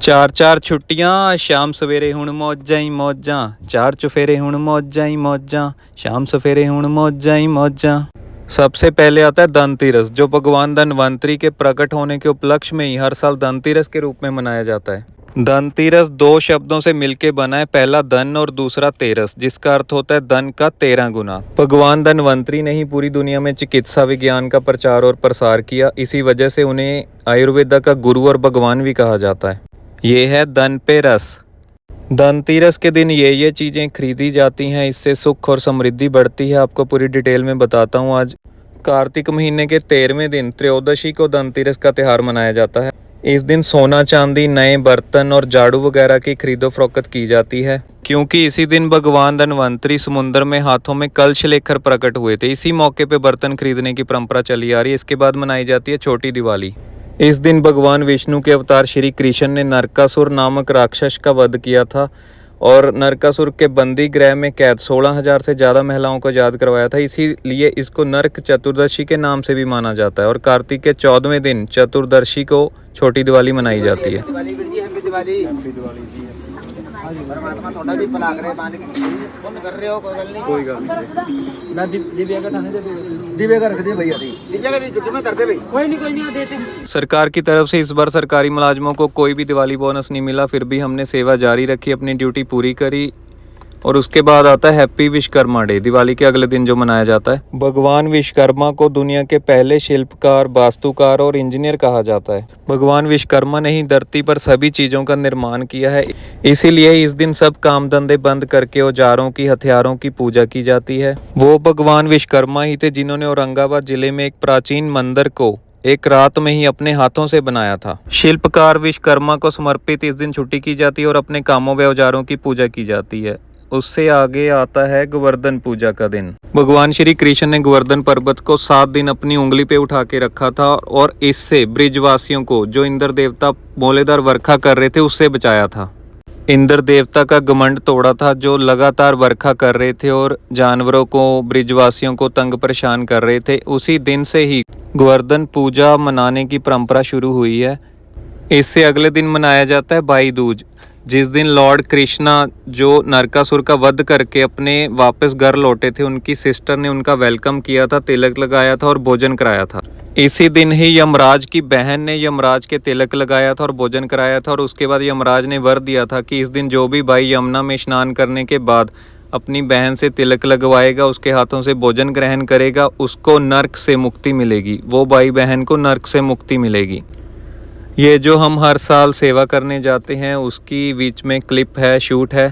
ਚਾਰ ਚਾਰ ਛੁੱਟੀਆਂ ਸ਼ਾਮ ਸਵੇਰੇ ਹੁਣ ਮੌਜਾਂ ਹੀ ਮੌਜਾਂ ਚਾਰ ਚੁਫੇਰੇ ਹੁਣ मौजा ही मौजां शाम सवेरे ਹੁਣ मौजा ही मौजां। सबसे पहले आता है धनतेरस, जो भगवान धनवंतरी के प्रकट होने के उपलक्ष्य में ही हर साल धनतेरस के रूप में मनाया जाता है। धनतेरस दो शब्दों से मिलकर बना है, पहला धन और दूसरा तेरस, जिसका अर्थ होता है धन का 13 गुना। भगवान धनवंतरी ने ही पूरी दुनिया में चिकित्सा विज्ञान का प्रचार और प्रसार किया, इसी वजह से उन्हें आयुर्वेदा का गुरु और भगवान भी कहा जाता है। ये है धन पे रस। धनतेरस के दिन ये चीज़ें खरीदी जाती हैं, इससे सुख और समृद्धि बढ़ती है। आपको पूरी डिटेल में बताता हूँ। आज कार्तिक महीने के 13वें दिन त्रयोदशी को धनतेरस का त्यौहार मनाया जाता है। इस दिन सोना चांदी, नए बर्तन और झाड़ू वगैरह की खरीदो फरोख्त की जाती है, क्योंकि इसी दिन भगवान धनवंतरी समुद्र में हाथों में कलश लेकर प्रकट हुए थे। इसी मौके पर बर्तन खरीदने की परंपरा चली आ रही है। इसके बाद मनाई जाती है छोटी दिवाली। इस दिन भगवान विष्णु के अवतार श्री कृष्ण ने नरकासुर नामक राक्षस का वध किया था और नरकासुर के बंदी गृह में कैद 16,000 से ज़्यादा महिलाओं को आज़ाद करवाया था। इसीलिए इसको नरक चतुर्दशी के नाम से भी माना जाता है। और कार्तिक के 14वें दिन चतुर्दशी को छोटी दिवाली मनाई जाती है। परमात्मा थोड़ा भी भला करे, पुण्य कर रहे हो, कोई गल नहीं, कोई गल नहीं ना। दिव्या का थाने दे दो, दिव्या का रख दे भैया, दिव्या का छुट्टी में कर दे भाई, कोई नहीं देते। सरकार की तरफ से इस बार सरकारी मुलाजमों को कोई भी दिवाली बोनस नहीं मिला, फिर भी हमने सेवा जारी रखी, अपनी ड्यूटी पूरी करी। और उसके बाद आता है हैप्पी विश्वकर्मा डे, दिवाली के अगले दिन जो मनाया जाता है। भगवान विश्वकर्मा को दुनिया के पहले शिल्पकार, वास्तुकार और इंजीनियर कहा जाता है। भगवान विश्वकर्मा ने ही धरती पर सभी चीज़ों का निर्माण किया है, इसीलिए इस दिन सब काम धंधे बंद करके औजारों की, हथियारों की पूजा की जाती है। वो भगवान विश्वकर्मा ही थे जिन्होंने औरंगाबाद जिले में एक प्राचीन मंदिर को एक रात में ही अपने हाथों से बनाया था। शिल्पकार विश्वकर्मा को समर्पित इस दिन छुट्टी की जाती है और अपने कामों व औजारों की पूजा की जाती है। उससे आगे आता है गोवर्धन पूजा का दिन। भगवान श्री कृष्ण ने गोवर्धन पर्वत को 7 दिन अपनी उंगली पे उठा के रखा था और इससे ब्रिजवासियों को, जो इंद्र देवता मोलेदार वर्षा कर रहे थे, उससे बचाया था। इंद्र देवता का घमंड तोड़ा था, जो लगातार वर्षा कर रहे थे और जानवरों को, ब्रिजवासियों को तंग परेशान कर रहे थे। उसी दिन से ही गोवर्धन पूजा मनाने की परंपरा शुरू हुई है। इससे अगले दिन मनाया जाता है भाई दूज, जिस दिन लॉर्ड कृष्णा, जो नरकासुर का वध करके अपने वापस घर लौटे थे, उनकी सिस्टर ने उनका वेलकम किया था, तिलक लगाया था और भोजन कराया था। इसी दिन ही यमराज की बहन ने यमराज के तिलक लगाया था और भोजन कराया था। और उसके बाद यमराज ने वर दिया था कि इस दिन जो भी भाई यमुना में स्नान करने के बाद अपनी बहन से तिलक लगवाएगा, उसके हाथों से भोजन ग्रहण करेगा, उसको नर्क से मुक्ति मिलेगी, वो भाई बहन को नर्क से मुक्ति मिलेगी। ये जो हम हर साल सेवा करने जाते हैं, उसकी बीच में क्लिप है, शूट है।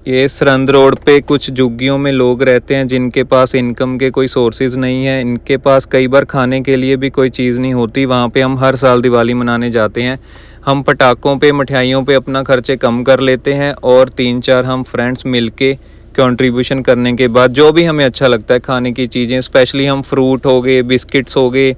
ये सरहद रोड पे कुछ झुग्गियों में लोग रहते हैं जिनके पास इनकम के कोई सोर्सेज नहीं है, इनके पास कई बार खाने के लिए भी कोई चीज़ नहीं होती। वहाँ पे हम हर साल दिवाली मनाने जाते हैं। हम पटाखों पे, मिठाइयों पे अपना खर्चे कम कर लेते हैं और 3-4 हम फ्रेंड्स मिलके कंट्रीब्यूशन करने के बाद जो भी हमें अच्छा लगता है खाने की चीज़ें, स्पेशली हम फ्रूट हो गए, बिस्किट्स हो गए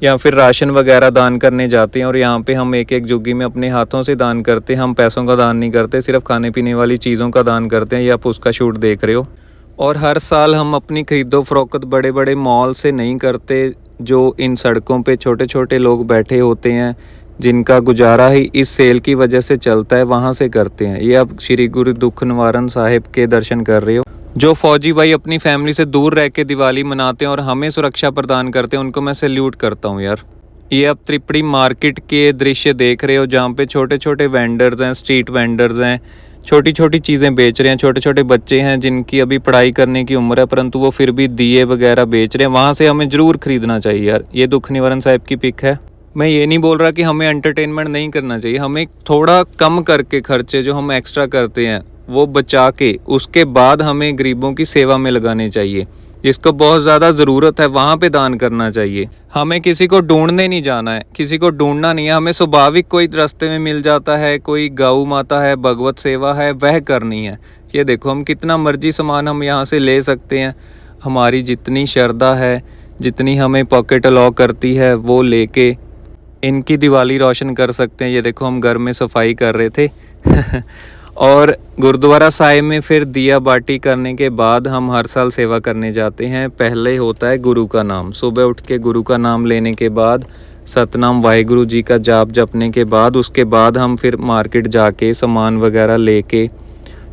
या फिर राशन वगैरह दान करने जाते हैं। और यहाँ पे हम एक एक झुग्गी में अपने हाथों से दान करते हैं। हम पैसों का दान नहीं करते, सिर्फ खाने पीने वाली चीज़ों का दान करते हैं। ये आप उसका शूट देख रहे हो। और हर साल हम अपनी खरीदो फरोख्त बड़े बड़े मॉल से नहीं करते, जो इन सड़कों पे छोटे छोटे लोग बैठे होते हैं, जिनका गुजारा ही इस सेल की वजह से चलता है, वहाँ से करते हैं। ये आप श्री गुरु दुख निवारण साहिब के दर्शन कर रहे हो। जो फौजी भाई अपनी फैमिली से दूर रह के दिवाली मनाते हैं और हमें सुरक्षा प्रदान करते हैं, उनको मैं सैल्यूट करता हूँ यार। ये आप त्रिपुरी मार्केट के दृश्य देख रहे हो, जहाँ पे छोटे छोटे वेंडर्स हैं, स्ट्रीट वेंडर्स हैं, छोटी छोटी चीज़ें बेच रहे हैं। छोटे छोटे बच्चे हैं जिनकी अभी पढ़ाई करने की उम्र है, परंतु वो फिर भी दिए वगैरह बेच रहे हैं। वहाँ से हमें ज़रूर खरीदना चाहिए यार। ये दुख निवारण साहिब की पिक है। मैं ये नहीं बोल रहा कि हमें एंटरटेनमेंट नहीं करना चाहिए, हमें थोड़ा कम करके खर्चे जो हम एक्स्ट्रा करते हैं वो बचा के उसके बाद हमें गरीबों की सेवा में लगाने चाहिए। जिसको बहुत ज़्यादा ज़रूरत है वहाँ पे दान करना चाहिए। हमें किसी को ढूंढने नहीं जाना है, किसी को ढूंढना नहीं है। हमें स्वाभाविक कोई रास्ते में मिल जाता है, कोई गौ माता है, भगवत सेवा है, वह करनी है। ये देखो, हम कितना मर्जी सामान हम यहाँ से ले सकते हैं। हमारी जितनी श्रद्धा है, जितनी हमें पॉकेट अलाउ करती है, वो लेके इनकी दिवाली रोशन कर सकते हैं। ये देखो, हम घर में सफाई कर रहे थे और गुरुद्वारा साहिब में फिर दिया बाटी करने के बाद हम हर साल सेवा करने जाते हैं। पहले होता है गुरु का नाम। सुबह उठ के गुरु का नाम लेने के बाद सतनाम वाहिगुरु जी का जाप जपने के बाद उसके बाद हम फिर मार्केट जाके सामान वगैरह लेके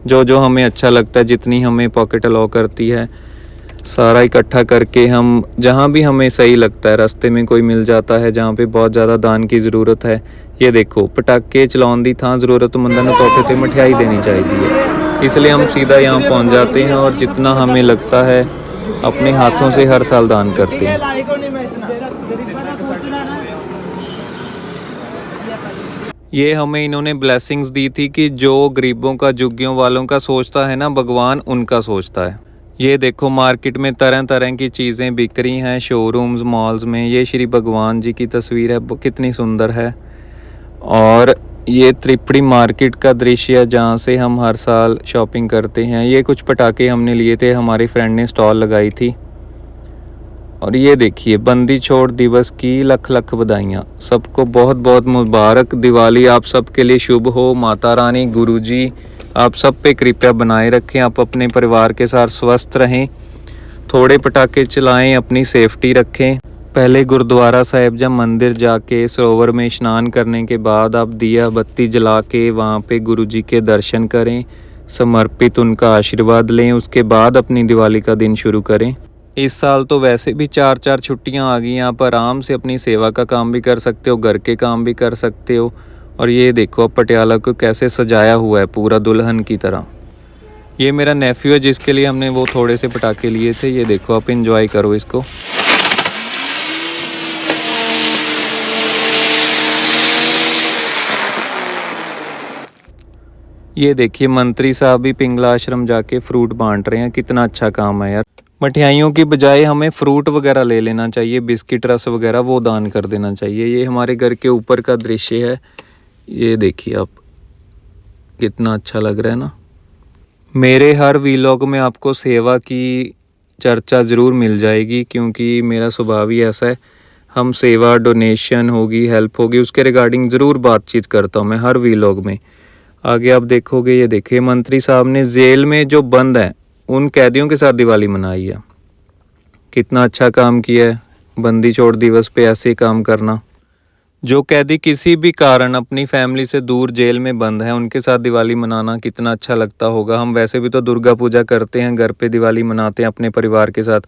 जो जो हमें अच्छा लगता है, जितनी हमें पॉकेट अलाउ करती है, सारा इकट्ठा करके हम जहाँ भी हमें सही लगता है, रास्ते में कोई मिल जाता है जहाँ पे बहुत ज़्यादा दान की ज़रूरत है। ये देखो पटाके चलाउण दी थां ज़रूरतमंदां नूं तोहफे ते मिठाई देनी चाहिए है, इसलिए हम सीधा यहाँ पहुँच जाते हैं और जितना हमें लगता है अपने हाथों से हर साल दान करते हैं। ये हमें इन्होंने ब्लेसिंग्स दी थी कि जो गरीबों का, झुग्गियों वालों का सोचता है ना, भगवान उनका सोचता है। ये देखो मार्केट में तरह तरह की चीज़ें बिक रही हैं, शोरूम्स, मॉल्स में। ये श्री भगवान जी की तस्वीर है, कितनी सुंदर है। और ये त्रिपुरी मार्केट का दृश्य है जहाँ से हम हर साल शॉपिंग करते हैं। ये कुछ पटाखे हमने लिए थे, हमारे फ्रेंड ने स्टॉल लगाई थी। और ये देखिए बंदी छोड़ दिवस की लख लख बधाइयाँ। सबको बहुत बहुत मुबारक। दिवाली आप सबके लिए शुभ हो। माता रानी, गुरुजी आप सब पे कृपया बनाए रखें। आप अपने परिवार के साथ स्वस्थ रहें, थोड़े पटाखे चलाएं, अपनी सेफ्टी रखें। पहले गुरुद्वारा साहिब या मंदिर जाके सरोवर में स्नान करने के बाद आप दिया बत्ती जला के वहाँ पे गुरुजी के दर्शन करें, समर्पित उनका आशीर्वाद लें। उसके बाद अपनी दिवाली का दिन शुरू करें। इस साल तो वैसे भी 4-4 छुट्टियां आ गई हैं। आप आराम से अपनी सेवा का काम भी कर सकते हो, घर के काम भी कर सकते हो। और ये देखो अब पटियाला को कैसे सजाया हुआ है पूरा दुल्हन की तरह। ये मेरा नेफ्यू है जिसके लिए हमने वो थोड़े से पटाखे लिए थे। ये देखो आप इंजॉय करो इसको। ये देखिए मंत्री साहब भी पिंगला आश्रम जाके फ्रूट बांट रहे हैं। कितना अच्छा काम है यार। मिठाइयों की बजाय हमें फ्रूट वगैरह ले लेना चाहिए, बिस्किट, रस वगैरह वो दान कर देना चाहिए। ये हमारे घर के ऊपर का दृश्य है। ये देखिए आप, कितना अच्छा लग रहा है ना। मेरे हर वीलॉग में आपको सेवा की चर्चा ज़रूर मिल जाएगी क्योंकि मेरा स्वभाव ही ऐसा है। हम सेवा, डोनेशन होगी, हेल्प होगी, उसके रिगार्डिंग ज़रूर बातचीत करता हूँ मैं हर वीलॉग में। आगे आप देखोगे, ये देखिए मंत्री साहब ने जेल में जो बंद हैं उन कैदियों के साथ दिवाली मनाई है। कितना अच्छा काम किया है बंदी छोड़ दिवस पे ऐसे काम करना। जो कैदी किसी भी कारण अपनी फैमिली से दूर जेल में बंद है उनके साथ दिवाली मनाना कितना अच्छा लगता होगा। हम वैसे भी तो दुर्गा पूजा करते हैं, घर पे दिवाली मनाते हैं अपने परिवार के साथ,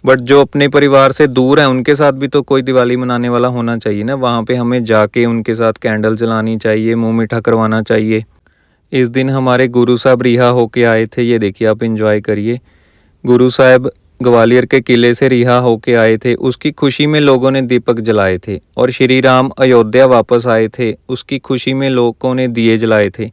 बट जो अपने परिवार से दूर हैं उनके साथ भी तो कोई दिवाली मनाने वाला होना चाहिए ना। वहाँ पे हमें जाके उनके साथ कैंडल जलानी चाहिए, मुँह मीठा करवाना चाहिए। इस दिन हमारे गुरु साहब रिहा होके आए थे। ये देखिए आप इंजॉय करिए। गुरु साहब ग्वालियर के किले से रिहा होके आए थे, उसकी खुशी में लोगों ने दीपक जलाए थे। और श्री राम अयोध्या वापस आए थे, उसकी खुशी में लोगों ने दिए जलाए थे।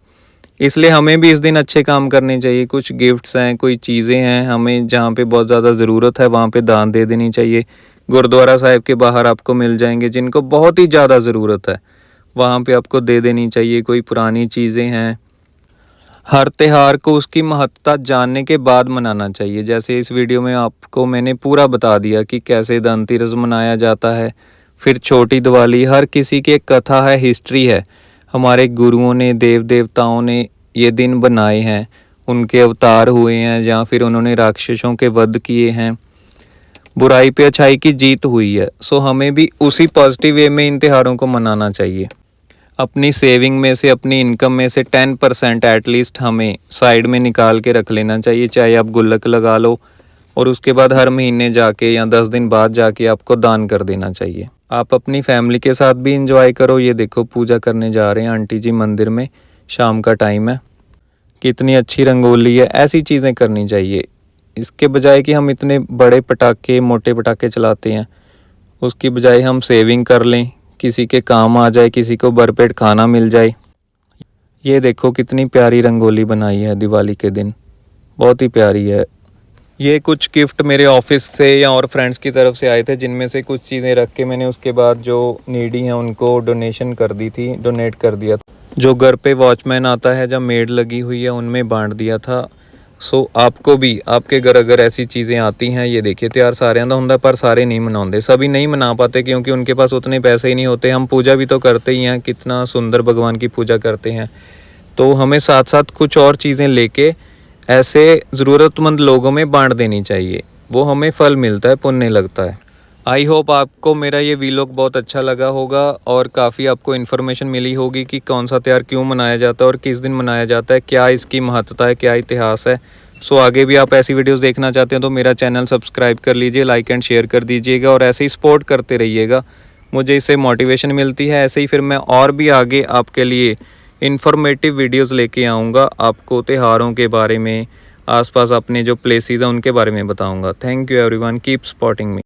इसलिए हमें भी इस दिन अच्छे काम करने चाहिए। कुछ गिफ्ट्स हैं, कोई चीज़ें हैं, हमें जहाँ पे बहुत ज़्यादा ज़रूरत है वहाँ पे दान दे देनी चाहिए। गुरुद्वारा साहिब के बाहर आपको मिल जाएंगे, जिनको बहुत ही ज़्यादा ज़रूरत है वहाँ पे आपको दे देनी चाहिए। कोई पुरानी चीज़ें हैं। हर त्यौहार को उसकी महत्ता जानने के बाद मनाना चाहिए। जैसे इस वीडियो में आपको मैंने पूरा बता दिया कि कैसे धनतेरस मनाया जाता है, फिर छोटी दिवाली। हर किसी की एक कथा है, हिस्ट्री है। हमारे गुरुओं ने, देव देवताओं ने ये दिन बनाए हैं, उनके अवतार हुए हैं या फिर उन्होंने राक्षसों के वध किए हैं, बुराई पे अच्छाई की जीत हुई है। सो हमें भी उसी पॉजिटिव वे में इन त्योहारों को मनाना चाहिए। अपनी सेविंग में से, अपनी इनकम में से 10% एटलीस्ट हमें साइड में निकाल के रख लेना चाहिए। चाहे आप गुल्लक लगा लो और उसके बाद हर महीने जाके या 10 दिन बाद जाके आपको दान कर देना चाहिए। आप अपनी फैमिली के साथ भी इंजॉय करो। ये देखो पूजा करने जा रहे हैं आंटी जी मंदिर में, शाम का टाइम है। कितनी अच्छी रंगोली है। ऐसी चीज़ें करनी चाहिए, इसके बजाय कि हम इतने बड़े पटाखे, मोटे पटाखे चलाते हैं। उसकी बजाय हम सेविंग कर लें, किसी के काम आ जाए, किसी को भरपेट खाना मिल जाए। ये देखो कितनी प्यारी रंगोली बनाई है दिवाली के दिन, बहुत ही प्यारी है। ये कुछ गिफ्ट मेरे ऑफिस से या और फ्रेंड्स की तरफ से आए थे, जिनमें से कुछ चीज़ें रख के मैंने उसके बाद जो नीडी हैं उनको डोनेशन कर दी थी, डोनेट कर दिया था। जो घर पे वॉचमैन आता है, जब मेड लगी हुई है, उनमें बांट दिया था। सो आपको भी, आपके घर अगर ऐसी चीज़ें आती हैं, ये देखिए त्यौहार सारे का होंगे पर सारे नहीं मनाते, सभी नहीं मना पाते क्योंकि उनके पास उतने पैसे ही नहीं होते। हम पूजा भी तो करते ही हैं, कितना सुंदर भगवान की पूजा करते हैं। तो हमें साथ साथ कुछ और चीज़ें लेके ऐसे ज़रूरतमंद लोगों में बांट देनी चाहिए। वो हमें फल मिलता है, पुण्य लगता है। आई होप आपको मेरा ये वीलॉग बहुत अच्छा लगा होगा और काफ़ी आपको इन्फॉर्मेशन मिली होगी कि कौन सा त्यौहार क्यों मनाया जाता है और किस दिन मनाया जाता है, क्या इसकी महत्ता है, क्या इतिहास है। सो आगे भी आप ऐसी वीडियोस देखना चाहते हैं तो मेरा चैनल सब्सक्राइब कर लीजिए, लाइक एंड शेयर कर दीजिएगा और ऐसे ही सपोर्ट करते रहिएगा। मुझे इससे मोटिवेशन मिलती है। ऐसे ही फिर मैं और भी आगे आपके लिए इन्फॉर्मेटिव वीडियोस लेके आऊँगा, आपको त्योहारों के बारे में, आसपास अपने जो प्लेसेस हैं उनके बारे में बताऊँगा। Thank you everyone, keep supporting me.